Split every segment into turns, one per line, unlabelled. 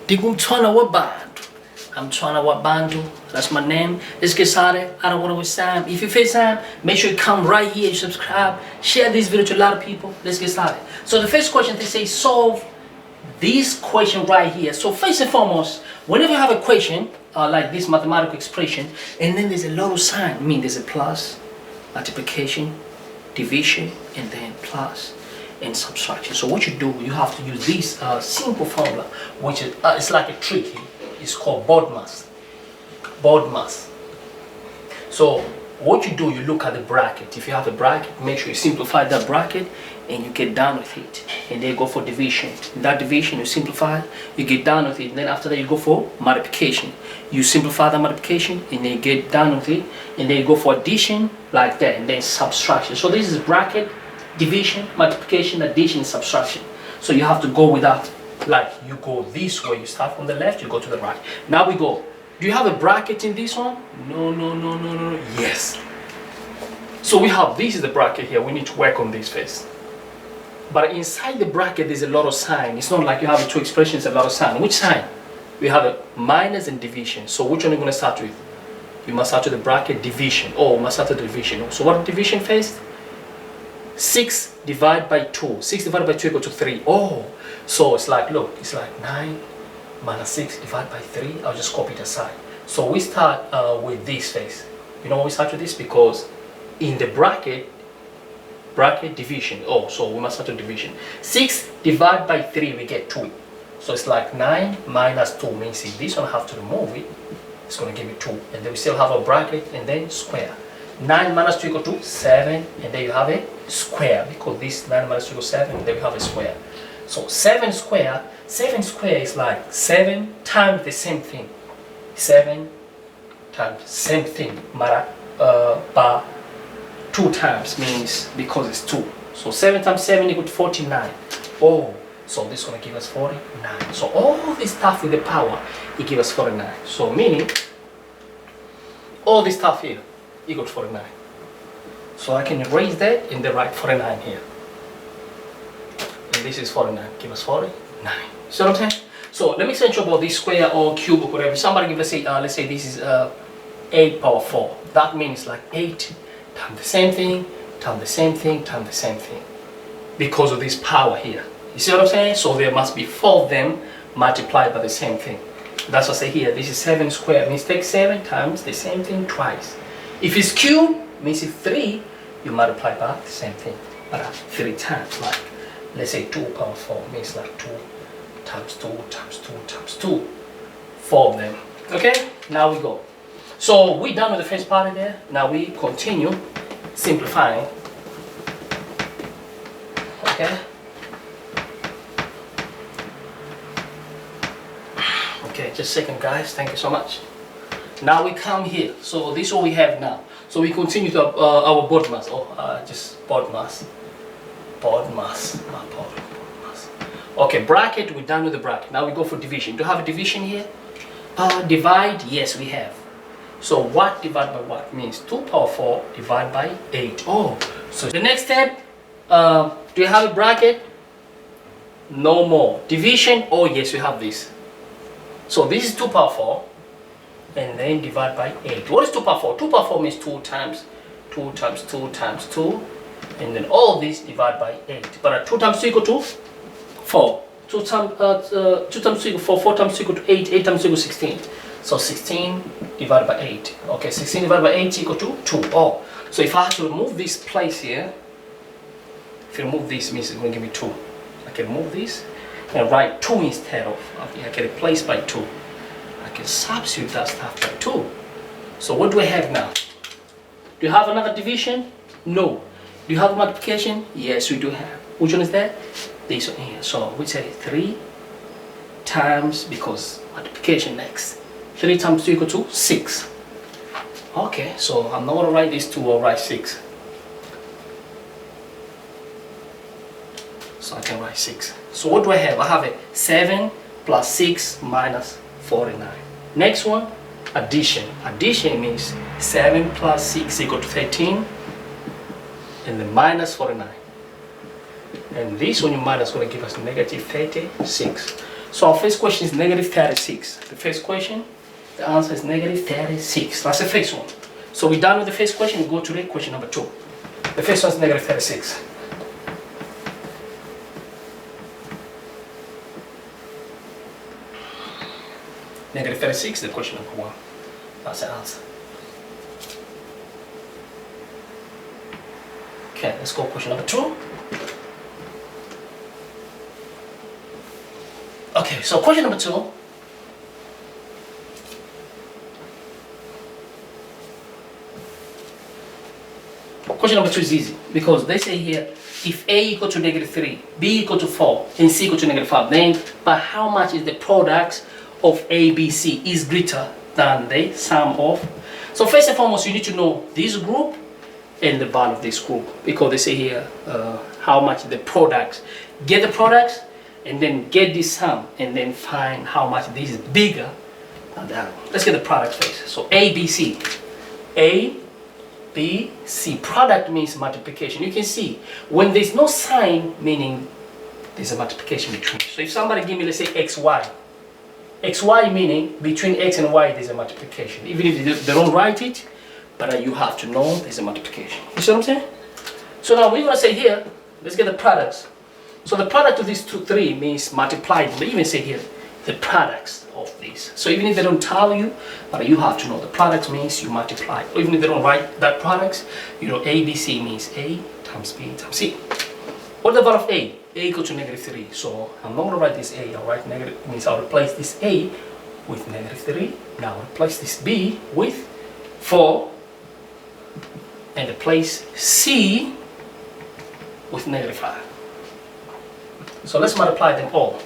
Digumtwana Wabandu. I'm Twana Wabandu. That's my name. Let's get started. I don't want to waste time. If you face time, make sure you come right here, subscribe, share this video to a lot of people. Let's get started. So the first question, they say solve this question right here. So first and foremost, whenever you have a question like this mathematical expression, and then there's a lot of sign, I mean there's a plus, multiplication, division, and then plus and subtraction. So what you do, you have to use this simple formula, which is it's like a trick here. It's called BODMAS. BODMAS. So what you do, you look at the bracket. If you have a bracket, make sure you simplify that bracket and you get down with it. And then you go for division. In that division, you simplify, you get down with it. And then after that, you go for multiplication. You simplify the multiplication and then you get down with it. And then you go for addition like that. And then subtraction. So this is bracket, division, multiplication, addition, subtraction. So you have to go with that. Like you go this way, you start from the left, you go to the right. Now we go. Do you have a bracket in this one? No. Yes. So we have, this is the bracket here. We need to work on this first. But inside the bracket, there's a lot of sign. It's not like you have two expressions, a lot of sign. Which sign? We have a minus and division. So which one are you going to start with? You must start with the bracket division. Oh, you must start with division. So what is division first? 6 divided by 2. 6 divided by 2 equal to 3. Oh, so it's like, look, it's like 9 minus 6 divided by 3. I'll just copy it aside. So we start with this first. You know why we start with this? Because in the bracket division. Oh, so we must start with division. 6 divided by 3, we get 2. So it's like 9 minus 2 means if this one I have to remove it, it's going to give me 2. And then we still have a bracket and then square. 9 minus 2 equal to 7, and there you have a square, because this 9 minus 2 equals 7, and there you have a square. So 7 square is like 7 times the same thing. 7 times same thing, but 2 times means because it's 2. So 7 times 7 equals 49. Oh, so this is going to give us 49. So all this stuff with the power, it gives us 49. So meaning, all this stuff here equals 49. So I can erase that and then write 49 here. And this is 49. Give us 49. See what I'm saying? So let me say about this square or cube or whatever. Somebody give us let's say this is 8 power 4. That means like 8 times the same thing, times the same thing, times the same thing. Because of this power here. You see what I'm saying? So there must be 4 of them multiplied by the same thing. That's what I say here. This is 7 squared. Means take 7 times the same thing twice. If it's cube, means if 3, you multiply by the same thing, but 3 times. Like, let's say 2 power 4 means like 2 times 2 times 2 times 2. 4 of them. Okay, now we go. So we're done with the first part there. Now we continue simplifying. Okay. Okay, just a second, guys. Thank you so much. Now we come here. So this is what we have now. So we continue to our BODMAS. Just BODMAS. BODMAS. Okay, bracket. We're done with the bracket. Now we go for division. Do you have a division here? Divide. Yes, we have. So what divided by what means 2 power 4 divided by 8. Oh, so the next step. Do you have a bracket? No more. Division. Oh yes, we have this. So this is 2 power 4. And then divide by 8. What is 2 power 4? 2 power 4 means 2 times 2 times 2 times 2. And then all this divide by 8. But 2 times 2 equal to 4. 2 times 2 times 2 equal 4. 4 times 2 equal to 8. 8 times 2 equal 16. So 16 divided by 8. Okay, 16 divided by 8 equal to 2. Oh, so if I have to remove this place here, if you remove this, means it's going to give me 2. I can remove this and write 2 instead of, I can replace by 2. I can substitute that stuff by 2. So what do I have now? Do you have another division? No. Do you have multiplication? Yes, we do have. Which one is that? This one here. So we say 3 times, because multiplication next. 3 times 2 equal to 6. Okay, so I'm not going to write this 2, I'll write 6. So I can write 6. So what do I have? I have a 7 plus 6 minus 49. Next one, addition. Addition means 7 plus 6 equal to 13. And then minus 49. And this one you minus going to give us negative 36. So our first question is negative 36. The first question, the answer is negative 36. That's the first one. So we're done with the first question. We go to the question number 2. The first one is negative 36. Negative 36, the question number 1. That's the answer. Okay, let's go question number 2. Okay, so question number 2. Question number 2 is easy because they say here, if A equal to negative 3, B equal to 4, and C equal to negative 5, then by how much is the product of A, B, C is greater than the sum of? So first and foremost, you need to know this group and the value of this group, because they say here how much the products. Get the products and then get this sum and then find how much this is bigger than that one. Let's get the product first. So A, B, C. A, B, C. Product means multiplication. You can see when there's no sign, meaning there's a multiplication between. So if somebody give me, let's say XY. XY meaning between X and Y there's a multiplication. Even if they don't write it, but you have to know there's a multiplication. You see what I'm saying? So now we're going to say here, let's get the products. So the product of these 2, 3 means multiplied. They even say here, the products of these. So even if they don't tell you, but you have to know the product means you multiply. Or even if they don't write that products, you know A, B, C means A times B times C. What is the value of A? A equal to negative 3. So I'm not going to write this A. I'll write negative, means I'll replace this A with negative 3. Now I'll replace this B with 4. And replace C with negative 5. So let's multiply them all.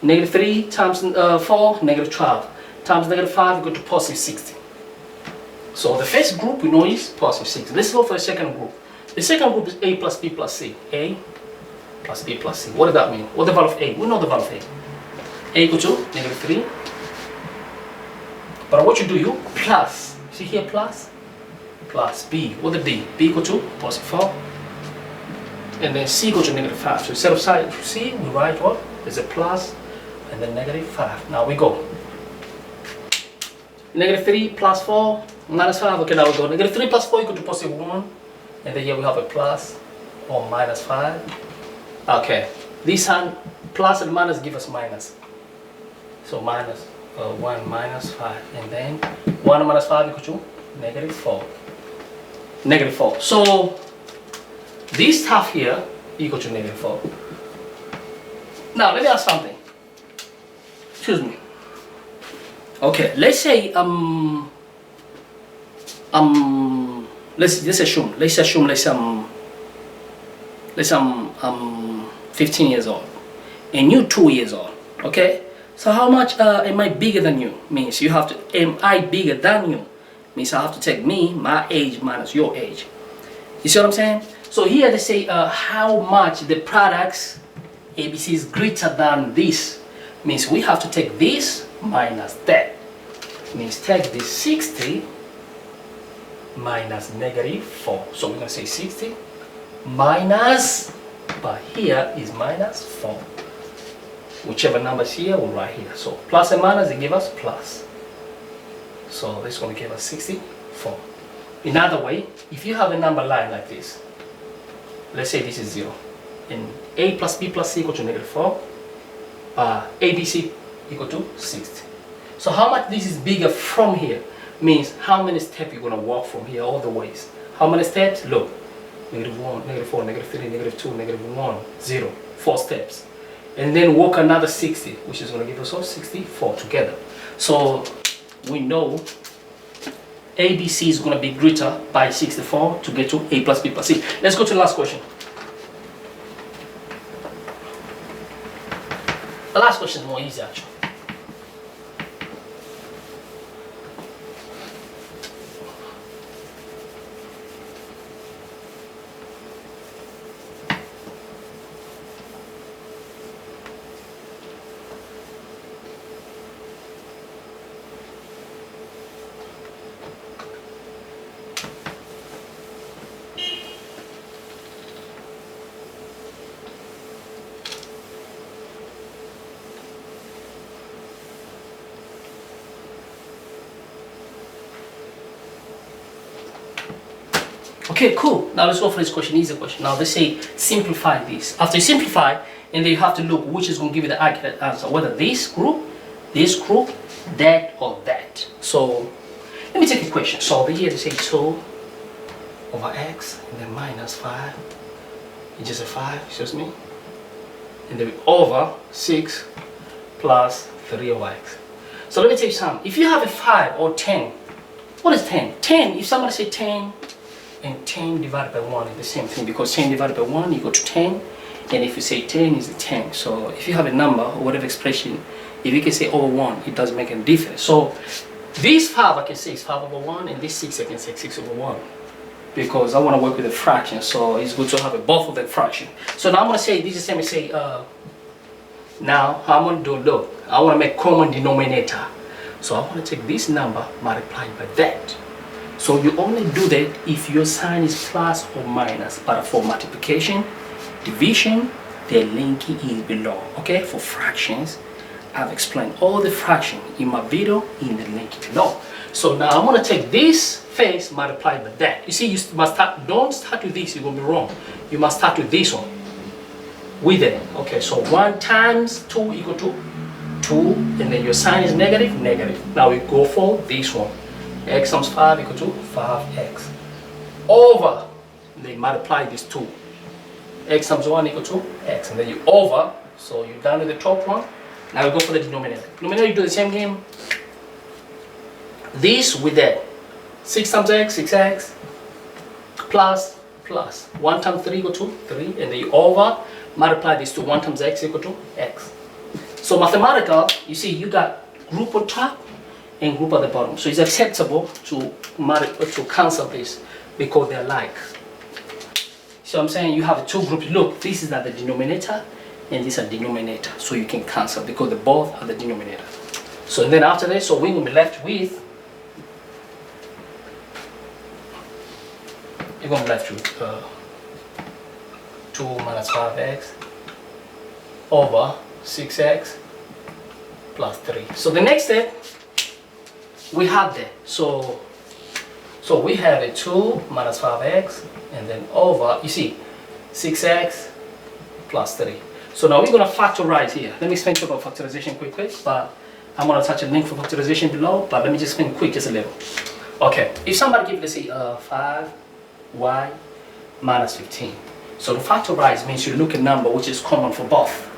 Negative 3 times 4, negative 12. Times negative 5 equal to positive 60. So the first group we know is positive 60. Let's go for the second group. The second group is A plus B plus C. A plus B plus C. What does that mean? What's the value of A? We know the value of A. A equal to negative 3. But what you do, you plus. See here, plus? Plus B. What the B? B equal to positive 4. And then C equal to negative 5. So instead of side C, we write what? There's a plus and then negative 5. Now we go. Negative 3 plus 4 minus 5. Okay, now we go. Negative 3 plus 4 equal to positive 1. And then here we have a plus or minus 5. Okay. This hand, plus and minus give us minus. So minus 1 minus 5. And then 1 minus 5 equal to negative 4. Negative 4. So this half here equal to negative 4. Now let me ask something. Excuse me. Okay, let's say let's assume 15 years old and you 2 years old. Okay, so how much am I bigger than you? Means you have to, am I bigger than you? Means I have to take me, my age minus your age. You see what I'm saying? So here they say how much the products ABC is greater than this. Means we have to take this minus that. Means take this 60 minus negative 4. So we're going to say 60 minus, but here is minus 4. Whichever number is here, we'll write here. So plus and minus, they give us plus. So this is going to give us 64. In other way, if you have a number line like this, let's say this is 0, and A plus B plus C equal to negative 4, ABC equal to 60. So how much this is bigger from here means how many steps you're going to walk from here all the ways. How many steps? Look, negative 1, negative 4, negative 3, negative 2, negative 1, 0, 4 steps. And then walk another 60, which is going to give us all 64 together. So we know ABC is going to be greater by 64 to get to A plus B plus C. Let's go to the last question. The last question is more easy actually. Okay, cool. Now let's go for this question, easy question. Now let's say simplify this. After you simplify, and then you have to look which is going to give you the accurate answer, whether this group, that, or that. So let me take a question. So over here they say 2 over x and then minus 5. It's just a 5, excuse me. And then over 6 plus 3 over x. So let me tell you something. If you have a 5 or 10, what is 10? 10, if somebody say 10 and 10 divided by 1 is the same thing, because 10 divided by 1 equal to 10. And if you say 10 is 10. So if you have a number or whatever expression, if you can say over 1, it doesn't make any difference. So this 5 I can say is 5 over 1, and this 6 I can say 6 over 1. Because I want to work with a fraction, so it's good to have both of the fraction. So now I'm going to say, this is the same as say, now how I'm going to do, look, I want to make common denominator. So I want to take this number multiplied by that. So you only do that if your sign is plus or minus, but for multiplication, division, the link is below. Okay, for fractions, I've explained all the fraction in my video in the link below. So now I'm going to take this face multiplied by that. You see, you must start, don't start with this, you're going to be wrong. You must start with this one. With it. Okay, so 1 times 2 equal to 2, and then your sign is negative, negative. Now we go for this one. X times 5 equal to 5x. Over, they multiply this 2. X times 1 equal to x, and then you over, so you're down to the top one. Now we go for the denominator. Denominator, you do the same game. This with that. 6 times x, 6x, plus 1 times 3 equal to 3, and then you over, multiply this to 1 times x equal to x. So mathematical, you see, you got group on top and group at the bottom. So it's acceptable to cancel this because they're alike. So I'm saying you have two groups. Look, this is at the denominator and this is a denominator. So you can cancel because they both are the denominator. So then after this, so we're going to be left with, you're going to be left with 2 minus 5x over 6x plus 3. So the next step, we have that. So we have a 2 minus 5x and then over, you see, 6x plus 3. So now we're going to factorize here. Let me explain to you about factorization quickly, but I'm going to touch a link for factorization below, but let me just explain quick just a little. Okay, if somebody gives, let's say, 5y minus 15. So to factorize means you look at a number which is common for both.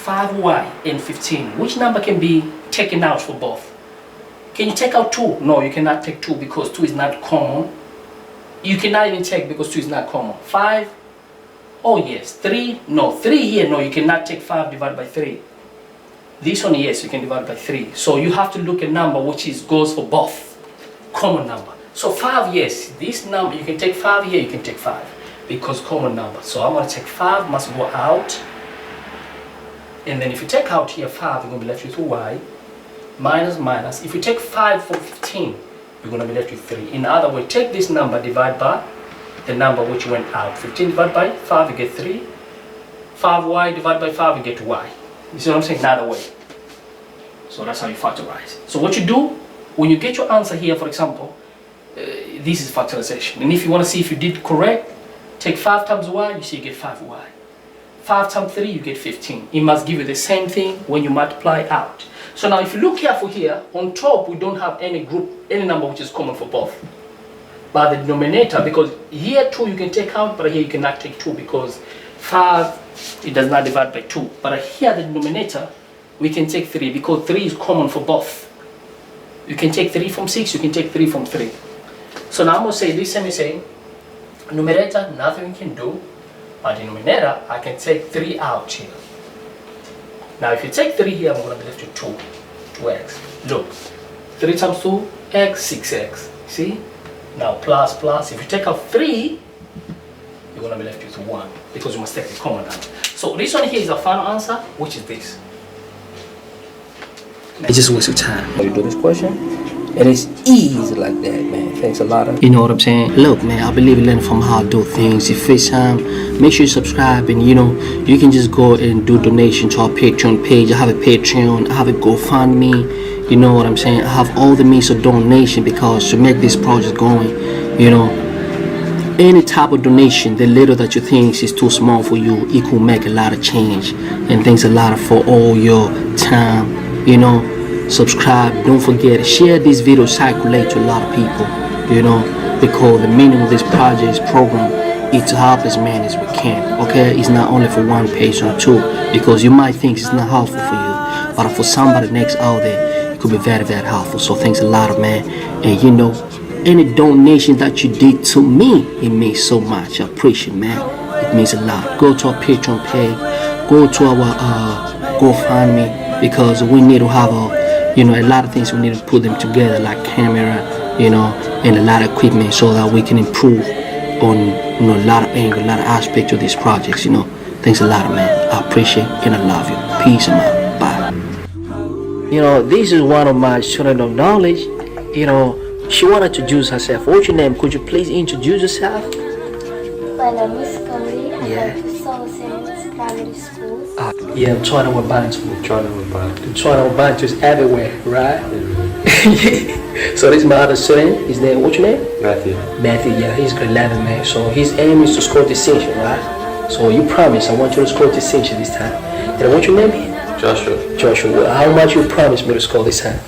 5y and 15. Which number can be taken out for both? Can you take out 2? No, you cannot take 2 because 2 is not common. You cannot even take because 2 is not common. 5? Oh yes. 3? No. 3 here, no, you cannot take 5 divided by 3. This one, yes, you can divide by 3. So you have to look at a number which goes for both. Common number. So 5, yes, this number, you can take 5 here, you can take 5. Because common number. So I'm going to take 5, must go out. And then if you take out here 5, you're going to be left with y. Minus, minus. If you take 5 from 15, you're going to be left with 3. In other words, take this number, divide by the number which went out. 15 divided by 5, you get 3. 5y divided by 5, you get y. You see what I'm saying? Another way. So that's how you factorize. So what you do, when you get your answer here, for example, this is factorization. And if you want to see if you did correct, take 5 times y, you see you get 5y. 5 times 3, you get 15. It must give you the same thing when you multiply out. So now if you look careful here, on top we don't have any group, any number which is common for both. But the denominator, because here 2 you can take out, but here you cannot take 2 because 5, it does not divide by 2. But here the denominator, we can take 3 because 3 is common for both. You can take 3 from 6, you can take 3 from 3. So now I'm going to say this, let me say, numerator, nothing we can do. But denominator, I can take 3 out here. Now if you take 3 here, I'm going to be left with 2x. Look, 3 times 2, x, 6x. See? Now plus, plus. If you take out 3, you're going to be left with 1. Because you must take the common number. So this one here is the final answer, which is this. It's just a waste of time. You do this question. And it's easy like that, man. Thanks a lot. You know what I'm saying? Look, man, I believe in learning from how I do things. If it's make sure you subscribe, and you know, you can just go and do donation to our Patreon page. I have a Patreon, I have a GoFundMe. You know what I'm saying? I have all the means of donation because to make this project going, you know, any type of donation, the little that you think is too small for you, it could make a lot of change. And thanks a lot for all your time. You know, subscribe, don't forget, share this video, circulate to a lot of people, you know, because the meaning of this project, this program, is to help as many as we can. Okay, it's not only for one person or two, because you might think it's not helpful for you, but for somebody next out there, it could be very, very helpful. So thanks a lot, man. And you know, any donation that you did to me, it means so much. I appreciate, man. It means a lot. Go to our Patreon page, go to our GoFundMe, because we need to have a lot of things. We need to put them together, like camera, you know, and a lot of equipment, so that we can improve on, you know, a lot of angle, a lot of aspects of these projects. You know, thanks a lot, man. I appreciate and I love you. Peace, man. Bye. You know, this is one of my students of knowledge. You know, she wanted to introduce herself. What's your name? Could you please introduce yourself?
My name is Trudy. I
Yeah.
went to Southend Primary School.
Yeah, China with Bantu.
China with Bantu.
China with Bantu is everywhere, right? So this is my other student. His name, what's your name?
Matthew.
Matthew, yeah, he's grade 11, man. So his aim is to score distinction, right? So you promise, I want you to score distinction this time. And what's your name?
Joshua.
Joshua, how much you promise me to score this time?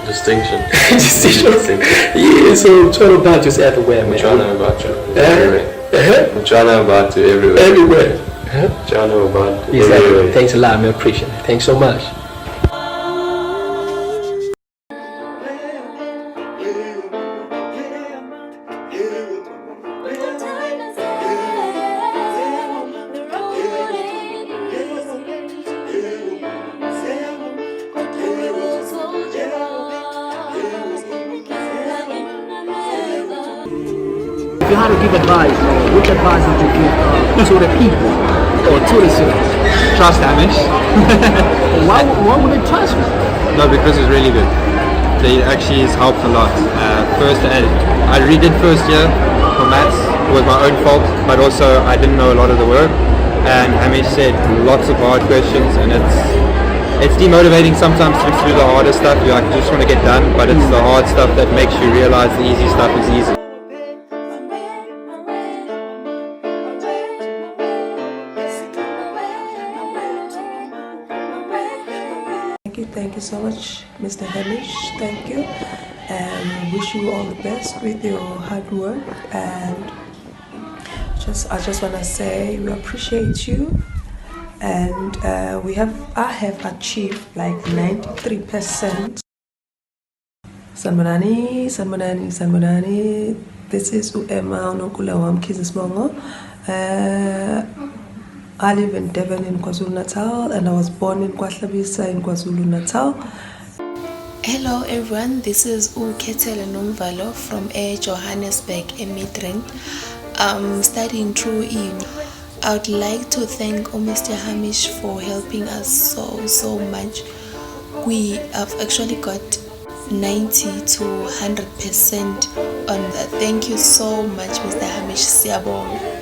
Distinction.
Distinction. Yeah, so China Bantu is everywhere, man.
China Bantu. Everywhere. China Bantu everywhere.
Everywhere.
China Bantu.
Exactly. Thanks a lot, man. Appreciate it. Thanks so much. If you had to give advice, which advice would you give to the people or to the students?
Trust Hamish.
Why would they trust me?
No, because it's really good. It actually has helped a lot. I redid first year for maths. It was my own fault, but also I didn't know a lot of the work. And Hamish said lots of hard questions, and it's demotivating sometimes to do the harder stuff. You just want to get done, but it's the hard stuff that makes you realize the easy stuff is easy.
Thank you so much, Mr. Hamish. Thank you, and wish you all the best with your hard work. And I just want to say we appreciate you, and I have achieved like 93%. Sanbonani. This is Umar Nonkula Kizismongo. I live in Devon in KwaZulu-Natal, and I was born in KwaHlabisa in KwaZulu-Natal.
Hello everyone, this is Uketela Nomvalo from Johannesburg, Midrand. I'm studying through E. I would like to thank Mr. Hamish for helping us so much. We have actually got 90 to 100% on that. Thank you so much, Mr. Hamish. Siyabonga.